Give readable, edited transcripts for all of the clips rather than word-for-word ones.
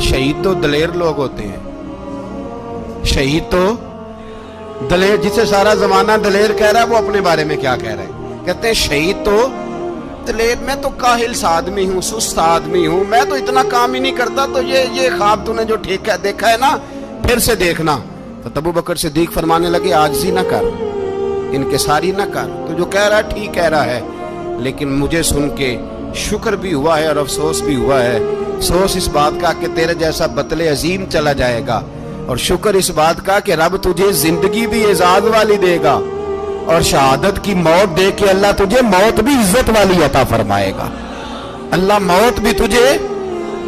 شہید تو دلیر لوگ ہوتے ہیں, شہید تو دلیر, جسے سارا زمانہ دلیر کہہ رہا ہے وہ اپنے بارے میں کیا کہہ رہے ہیں؟ کہتے ہیں شہید تو دلیر, میں تو کاہل سا آدمی ہوں, سست آدمی ہوں, میں تو اتنا کام ہی نہیں کرتا, تو یہ خواب تو نے جو ٹھیک دیکھا ہے نا پھر سے دیکھنا. تو ابو بکر صدیق فرمانے لگے عاجزی نہ کر, انکساری نہ کر, تو جو کہہ رہا ہے ٹھیک کہہ رہا ہے, لیکن مجھے سن کے شکر بھی ہوا ہے اور افسوس بھی ہوا ہے. افسوس اس بات کا کہ تیرے جیسا بطل عظیم چلا جائے گا, اور شکر اس بات کا کہ رب تجھے زندگی بھی اعزاز والی دے گا, اور شہادت کی موت دے کے اللہ تجھے موت بھی عزت والی عطا فرمائے گا. اللہ موت بھی تجھے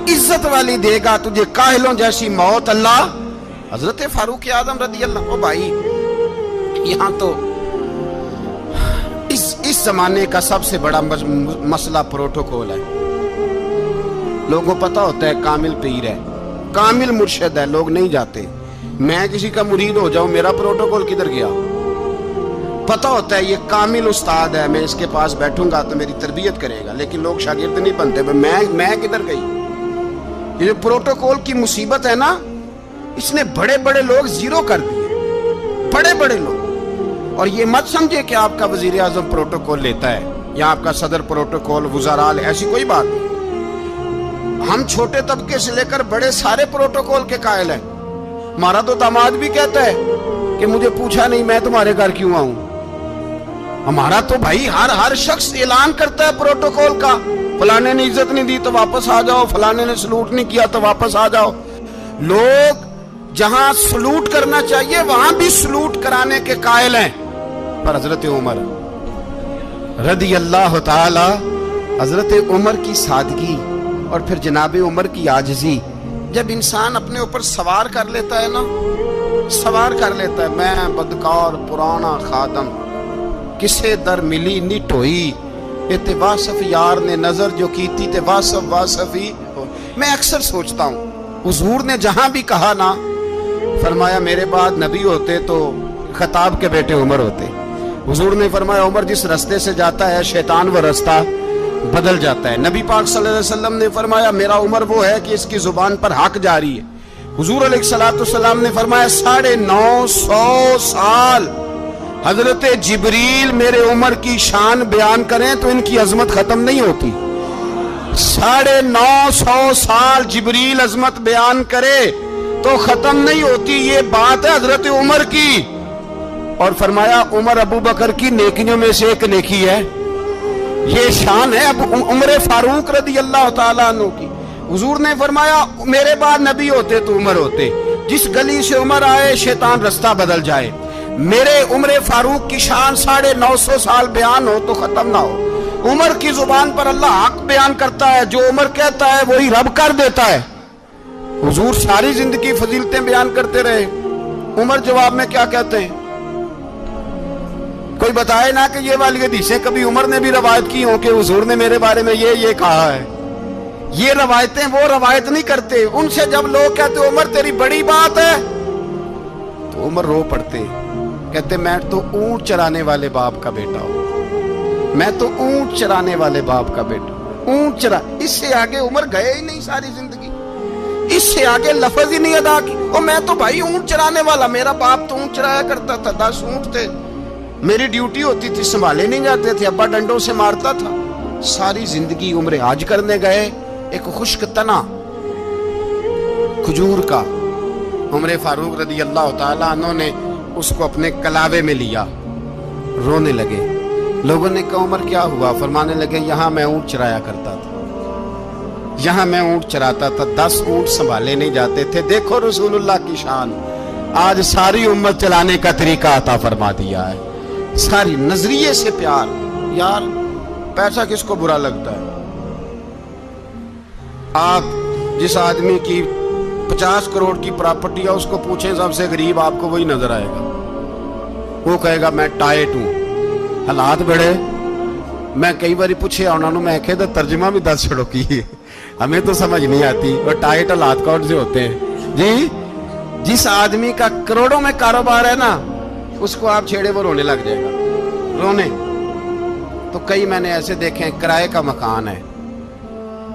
عزت والی دے گا, تجھے کاہلوں جیسی موت اللہ. حضرت فاروق اعظم رضی اللہ عنہ, بھائی یہاں تو اس زمانے کا سب سے بڑا مسئلہ پروٹوکول ہے. لوگوں کو پتہ ہوتا ہے کامل پیر ہے, کامل مرشد ہے, لوگ نہیں جاتے. میں کسی کا مرید ہو جاؤں, میرا پروٹوکول کدھر گیا؟ پتہ ہوتا ہے یہ کامل استاد ہے, میں اس کے پاس بیٹھوں گا تو میری تربیت کرے گا, لیکن لوگ شاگرد نہیں بنتے. میں کدھر گئی؟ یہ جو پروٹوکول کی مصیبت ہے نا, اس نے بڑے بڑے لوگ زیرو کر دیے, بڑے بڑے لوگ. اور یہ مت سمجھے کہ آپ کا وزیر اعظم پروٹوکول لیتا ہے یا آپ کا صدر پروٹوکول, وزراء, ایسی کوئی بات نہیں. ہم چھوٹے طبقے سے لے کر بڑے سارے پروٹوکول کے قائل ہیں. ہمارا تو داماد بھی کہتا ہے کہ مجھے پوچھا نہیں, میں تمہارے گھر کیوں آؤں. ہمارا تو بھائی ہر شخص اعلان کرتا ہے پروٹوکول کا, فلانے نے عزت نہیں دی تو واپس آ جاؤ, فلانے نے سلوٹ نہیں کیا تو واپس آ جاؤ. لوگ جہاں سلوٹ کرنا چاہیے وہاں بھی سلوٹ کرانے کے قائل ہیں. پر حضرت عمر رضی اللہ تعالی, حضرت عمر کی سادگی اور پھر جناب عمر کی عاجزی, جب انسان اپنے اوپر سوار کر لیتا ہے نا, سوار کر لیتا ہے, میں بدکار پرانا خادم, کسے در ملی نٹ ہوئی, تے واصف یار نے نظر جو کی تھی تے واصف ہی. میں اکثر سوچتا ہوں حضور نے جہاں بھی کہا نا, فرمایا میرے بعد نبی ہوتے تو خطاب کے بیٹے عمر ہوتے. حضور نے فرمایا عمر جس رستے سے جاتا ہے شیطان وہ رستہ بدل جاتا ہے. نبی پاک صلی اللہ علیہ وسلم نے فرمایا میرا عمر وہ ہے کہ اس کی زبان پر حق جاری ہے. حضور علیہ السلام نے فرمایا 950 سال حضرت جبریل میرے عمر کی شان بیان کریں تو ان کی عظمت ختم نہیں ہوتی. 950 سال جبریل عظمت بیان کرے تو ختم نہیں ہوتی. یہ بات ہے حضرت عمر کی. اور فرمایا عمر ابو بکر کی نیکیوں میں سے ایک نیکی ہے, یہ شان ہے اب عمر فاروق رضی اللہ تعالیٰ عنہ کی. حضور نے فرمایا میرے بعد نبی ہوتے تو عمر ہوتے, جس گلی سے عمر آئے شیطان رستہ بدل جائے. میرے عمر فاروق کی شان 950 سال بیان ہو تو ختم نہ ہو. عمر کی زبان پر اللہ حق بیان کرتا ہے, جو عمر کہتا ہے وہی رب کر دیتا ہے. حضور ساری زندگی فضیلتیں بیان کرتے رہے, عمر جواب میں کیا کہتے ہیں؟ کوئی بتائے نا کہ یہ والی حدیثیں کبھی عمر نے بھی روایت کی ہوں کہ حضور نے میرے بارے میں یہ کہا ہے. یہ روایتیں وہ روایت نہیں کرتے. ان سے جب لوگ کہتے عمر تیری بڑی بات ہے تو عمر رو پڑتے, کہتے میں تو اونٹ چرانے والے باپ کا بیٹا ہوں, میں تو اونٹ چرانے والے باپ کا بیٹا, اونٹ چرا. اس سے آگے عمر گئے ہی نہیں ساری زندگی, اس سے آگے لفظ ہی نہیں ادا کی. اور میں تو بھائی اونٹ چرانے والا, میرا باپ تو اونٹ چرایا کرتا تھا, 10 اونٹ تھے, میری ڈیوٹی ہوتی تھی, سنبھالے نہیں جاتے تھے, ابا ڈنڈوں سے مارتا تھا. ساری زندگی عمر حج کرنے گئے, ایک خشک تنا کھجور کا عمر فاروق رضی اللہ تعالیٰ عنہ نے اس کو اپنے کلاوے میں لیا, رونے لگے. لوگوں نے کہا عمر کیا ہوا؟ فرمانے لگے یہاں میں اونٹ چرایا کرتا تھا, یہاں میں اونٹ چراتا تھا, 10 اونٹ سنبھالے نہیں جاتے تھے. دیکھو رسول اللہ کی شان, آج ساری امت چلانے کا طریقہ عطا فرما دیا ہے. ساری نظریے سے پیار. یار پیسہ کس کو برا لگتا ہے؟ آپ جس آدمی کی 50 کروڑ کی پراپرٹی ہے اس کو پوچھیں سب سے غریب, آپ کو وہی نظر آئے گا. وہ کہے گا میں ٹائٹ ہوں. حالات بڑے, میں کئی باری پوچھے انہوں نے, میں کہتا ترجمہ بھی 10 چھڑوں کی, ہمیں تو سمجھ نہیں آتی اور ٹائٹ حالات کون سے ہوتے ہیں جی. جس آدمی کا کروڑوں میں کاروبار ہے نا, اس کو آپ چھیڑے وہ رونے لگ جائے گا, رونے. تو کئی میں نے ایسے دیکھے ہیں کرائے کا مکان ہے,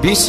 20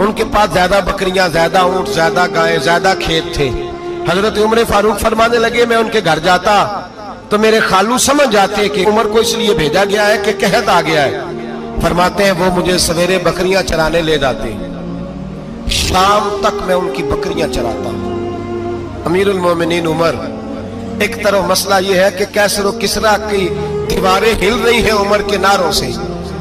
ان کے پاس زیادہ بکریاں، زیادہ اونٹ، زیادہ گائے، زیادہ کھیت تھے. حضرت عمر فاروق فرمانے لگے میں ان کے گھر جاتا تو میرے خالو سمجھ جاتے کہ عمر کو اس لیے بھیجا گیا ہے کہ قحط آ گیا ہے. فرماتے ہیں وہ مجھے سویرے بکریاں چرانے لے جاتے، شام تک میں ان کی بکریاں چراتا ہوں. امیر المومنین عمر، ایک طرف مسئلہ یہ ہے کہ کیسر و کسرا کی دیواریں ہل رہی ہیں عمر کے نعروں سے،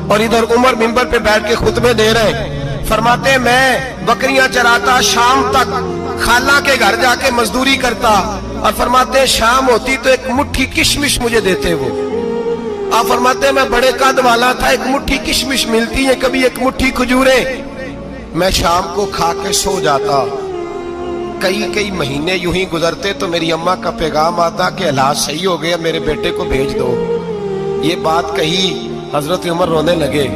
اور ادھر عمر منبر پہ بیٹھ کے خطبے دے رہے ہیں. فرماتے ہیں میں بکریاں چراتا، شام تک خالہ کے گھر جا کے مزدوری کرتا، اور فرماتے ہیں شام ہوتی تو ایک مٹھی کشمش مجھے دیتے وہ. آپ فرماتے ہیں میں بڑے قد والا تھا، ایک مٹھی کشمش ملتی ہے، کبھی ایک مٹھی کھجوریں. میں شام کو کھا کے سو جاتا. کئی مہینے یوں ہی گزرتے تو میری اماں کا پیغام آتا کہ حالات صحیح ہو گیا، میرے بیٹے کو بھیج دو. یہ بات کہی، حضرت عمر رونے لگے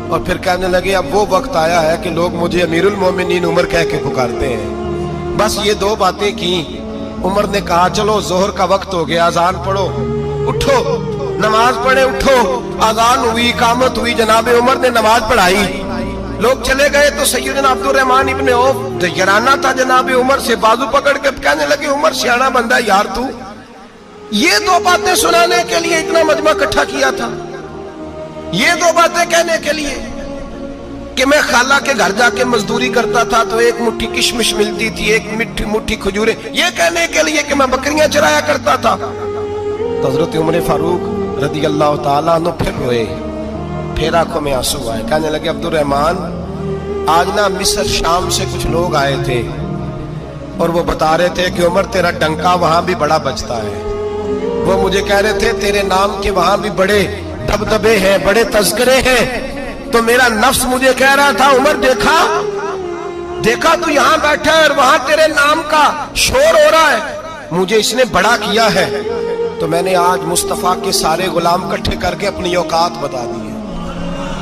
اور پھر کہنے لگے اب وہ وقت آیا ہے کہ لوگ مجھے امیر المومنین عمر کہہ کے پکارتے ہیں. بس یہ دو باتیں کی. عمر نے کہا چلو ظہر کا وقت ہو گیا، اذان پڑھو، اٹھو نماز پڑھے. اٹھو، اذان ہوئی، اقامت ہوئی، جناب عمر نے نماز پڑھائی. لوگ چلے گئے تو سیدنا عبد الرحمن ابن عوف دیگرانہ تھا جناب عمر سے، بازو پکڑ کے کہنے لگے عمر سیانا بندہ یار تو یہ دو باتیں سنانے کے لیے اتنا مجمع اکٹھا کیا تھا، یہ دو باتیں کہنے کے لیے کہ میں خالہ کے گھر جا کے مزدوری کرتا تھا تو ایک مٹھی کشمش ملتی تھی، ایک مٹھی کھجوریں، یہ کہنے کے لیے کہ میں بکریاں چرایا کرتا تھا. تو حضرت عمر فاروق رضی اللہ تعالیٰ عنہ پھر روئے، پھر آنکھوں میں آنسو آئے. کہنے لگے عبد الرحمن آج نا مصر شام سے کچھ لوگ آئے تھے اور وہ بتا رہے تھے کہ عمر تیرا ڈنکا وہاں بھی بڑا بجتا ہے. وہ مجھے کہہ رہے تھے تیرے نام کے وہاں بھی بڑے دبدبے ہیں، بڑے تذکرے ہیں. تو میرا نفس مجھے کہہ رہا تھا عمر دیکھا تو یہاں بیٹھا ہے اور وہاں تیرے نام کا شور ہو رہا ہے، مجھے اس نے بڑا کیا ہے. تو میں نے آج مصطفیٰ کے سارے غلام اکٹھے کر کے اپنی اوقات بتا دی ہے.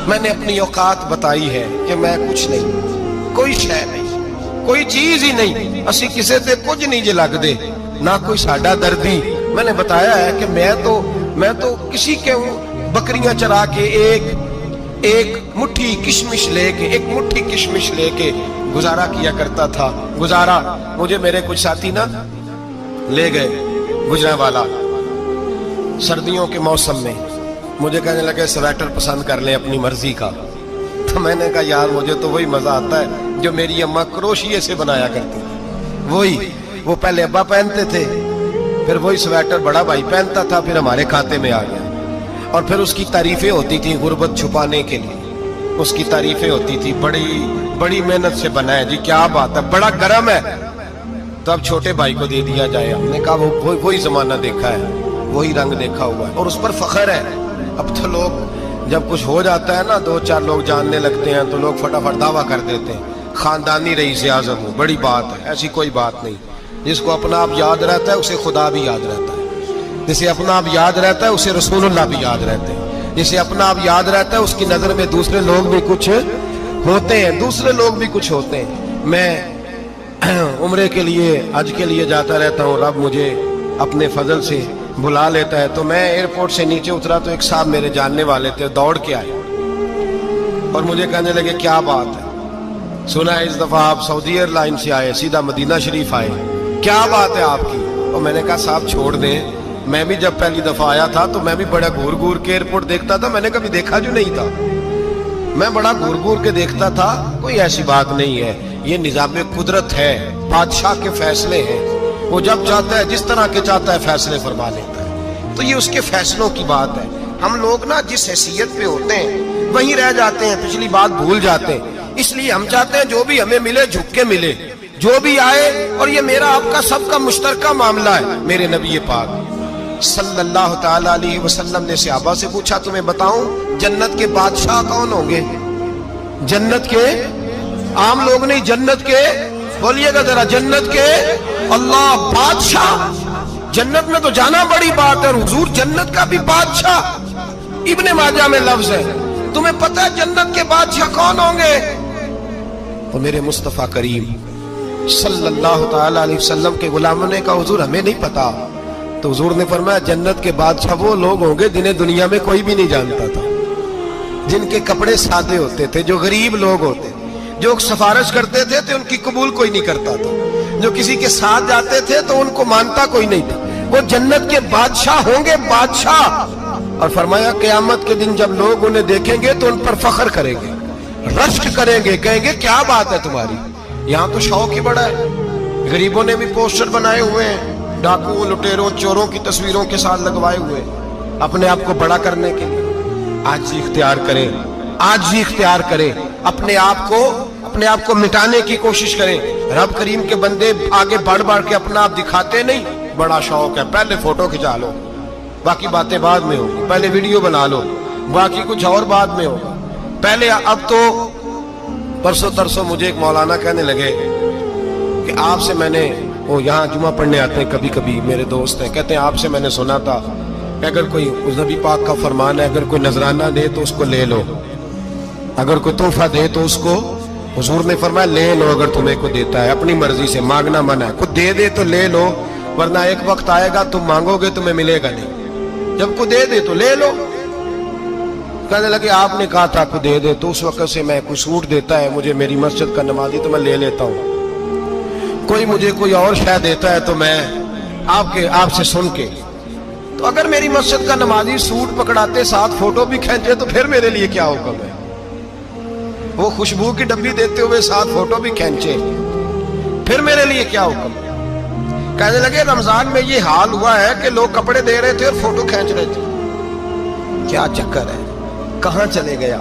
میں نے اپنی اوقات بتائی ہے کہ میں کچھ نہیں، کوئی شے نہیں، کوئی چیز ہی نہیں، اسی کسے تے کچھ نہیں جے لگ دے، نہ کوئی ساڈا دردی. میں نے بتایا ہے کہ میں تو کسی کے بکریاں چرا کے ایک مٹھی کشمش لے کے گزارا کیا کرتا تھا. گزارا مجھے میرے کچھ ساتھی نا لے گئے گجرانوالا سردیوں کے موسم میں، مجھے کہنے لگے سویٹر پسند کر لیں اپنی مرضی کا. تو میں نے کہا یار مجھے تو وہی مزہ آتا ہے جو میری اماں کروشیے سے بنایا کرتی تھی، وہ پہلے ابا پہنتے تھے، پھر وہی سویٹر بڑا بھائی پہنتا تھا، پھر ہمارے کھاتے میں آ گیا. اور پھر اس کی تعریفیں ہوتی تھی غربت چھپانے کے لیے، اس کی تعریفیں ہوتی تھی بڑی محنت سے بنا ہے جی، کیا بات ہے، بڑا گرم ہے. تو اب چھوٹے بھائی کو دے دیا جائے. ہم نے کہا وہی زمانہ دیکھا ہے، وہی رنگ دیکھا ہوا ہے اور اس پر فخر ہے. اب تو لوگ جب کچھ ہو جاتا ہے نا، 2-4 لوگ جاننے لگتے ہیں تو لوگ فٹافٹ دعویٰ کر دیتے ہیں خاندانی رئیس اعظم ہوں، بڑی بات ہے. ایسی کوئی بات نہیں. جس کو اپنا آپ یاد رہتا ہے اسے خدا بھی یاد رہتا ہے، جسے اپنا آپ یاد رہتا ہے اسے رسول اللہ بھی یاد رہتے ہیں، جسے اپنا آپ یاد رہتا ہے اس کی نظر میں دوسرے لوگ بھی کچھ ہوتے ہیں. میں عمرے کے لیے حج کے لیے جاتا رہتا ہوں، رب مجھے اپنے فضل سے بلا لیتا ہے. تو میں ایئرپورٹ سے نیچے اترا تو ایک صاحب میرے جاننے والے تھے، دوڑ کے آئے اور مجھے کہنے لگے کیا بات ہے، سنا ہے اس دفعہ آپ سعودی ایئر لائن سے آئے، سیدھا مدینہ شریف آئے، کیا بات ہے آپ کی. اور میں نے کہا صاحب چھوڑ دیں، میں بھی جب پہلی دفعہ آیا تھا تو میں بھی بڑا گور کے ایئرپورٹ دیکھتا تھا، میں نے کبھی دیکھا جو نہیں تھا، میں بڑا گور کے دیکھتا تھا. کوئی ایسی بات نہیں ہے، یہ نظام قدرت ہے، بادشاہ کے فیصلے ہیں، وہ جب چاہتا ہے جس طرح کے چاہتا ہے فیصلے فرما لیتا ہے. تو یہ اس کے فیصلوں کی بات ہے. ہم لوگ نا جس حیثیت پہ ہوتے ہیں وہیں رہ جاتے ہیں، پچھلی بات بھول جاتے ہیں. اس لیے ہم چاہتے ہیں جو بھی ہمیں ملے جھک کے ملے، جو بھی آئے. اور یہ میرا آپ کا سب کا مشترکہ معاملہ ہے. میرے نبی پاک صلی اللہ تعالی علیہ وسلم نے صحابہ سے پوچھا تمہیں بتاؤں جنت کے بادشاہ کون ہوں گے؟ جنت کے عام لوگ نہیں، جنت کے، بولیے گا ذرا، جنت کے اللہ بادشاہ. جنت میں تو جانا بڑی بات ہے، حضور جنت کا بھی بادشاہ. ابن ماجہ میں لفظ ہے. تمہیں پتہ ہے جنت کے بادشاہ کون ہوں گے؟ تو میرے مصطفیٰ کریم صلی اللہ تعالی علیہ وسلم کے غلاموں نے کہا حضور ہمیں نہیں پتا. تو حضور نے فرمایا جنت کے بادشاہ وہ لوگ ہوں گے جنہیں دنیا میں کوئی بھی نہیں جانتا تھا، جن کے کپڑے سادے ہوتے تھے، جو غریب لوگ ہوتے، جو سفارش کرتے تھے تو ان کی قبول کوئی نہیں کرتا تھا, جو کسی کے ساتھ جاتے تھے تو ان کو مانتا کوئی نہیں تھا. وہ جنت کے بادشاہ ہوں گے, بادشاہ. اور فرمایا قیامت کے دن جب لوگ انہیں دیکھیں گے تو ان پر فخر کریں گے, رشک کریں گے, کہیں گے کیا بات ہے تمہاری, یہاں تو شوق ہی بڑا ہے. غریبوں نے بھی پوسٹر بنائے ہوئے ہیں, ڈاکوؤں, لٹیروں, چوروں کی تصویروں کے ساتھ لگوائے ہوئے, اپنے آپ کو بڑا کرنے کے لیے. عاجزی اختیار کریں, عاجزی اختیار کریں, اپنے آپ کو مٹانے کی کوشش کریں. رب کریم کے بندے آگے بڑھ بڑھ کے اپنا آپ دکھاتے نہیں. بڑا شوق ہے, پہلے فوٹو کھچا لو, باقی باتیں بعد میں ہوگی. پہلے ویڈیو بنا لو, باقی کچھ اور بعد میں ہوگا. پہلے اب تو پرسوں ترسوں مجھے ایک مولانا کہنے لگے کہ آپ سے میں نے, وہ یہاں جمعہ پڑھنے آتے ہیں کبھی کبھی, میرے دوست ہیں, کہتے ہیں آپ سے میں نے سنا تھا کہ اگر کوئی نبی پاک کا فرمان ہے, اگر کوئی نذرانہ دے تو اس کو لے لو, اگر کوئی تحفہ دے تو اس کو, حضور نے فرمایا لے لو اگر تمہیں کو دیتا ہے, اپنی مرضی سے, مانگنا منع ہے. خود دے دے تو لے لو, ورنہ ایک وقت آئے گا تم مانگو گے تمہیں ملے گا نہیں. جب کو دے دے تو لے لو. کہنے لگے آپ نے کہا تھا کو دے دے, تو اس وقت سے میں کوئی سوٹ دیتا ہے مجھے میری مسجد کا نمازی تو میں لے لیتا ہوں, کوئی مجھے کوئی اور شے دیتا ہے تو میں آپ سے سن کے. تو اگر میری مسجد کا نمازی سوٹ پکڑاتے ساتھ فوٹو بھی کھینچے تو پھر میرے لیے کیا حکم ہے. وہ خوشبو کی ڈبی دیتے ہوئے ساتھ فوٹو بھی کھینچے, پھر میرے لیے کیا حکم ہے. کہنے لگے رمضان میں یہ حال ہوا ہے کہ لوگ کپڑے دے رہے تھے اور فوٹو کھینچ رہے تھے. کیا چکر ہے, کہاں چلے گیا.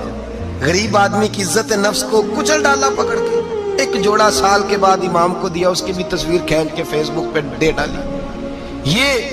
غریب آدمی کی عزت نفس کو کچل ڈالا پکڑ کے. ایک جوڑا سال کے بعد امام کو دیا, اس کی بھی تصویر کھینچ کے فیس بک پہ دے ڈالی. یہ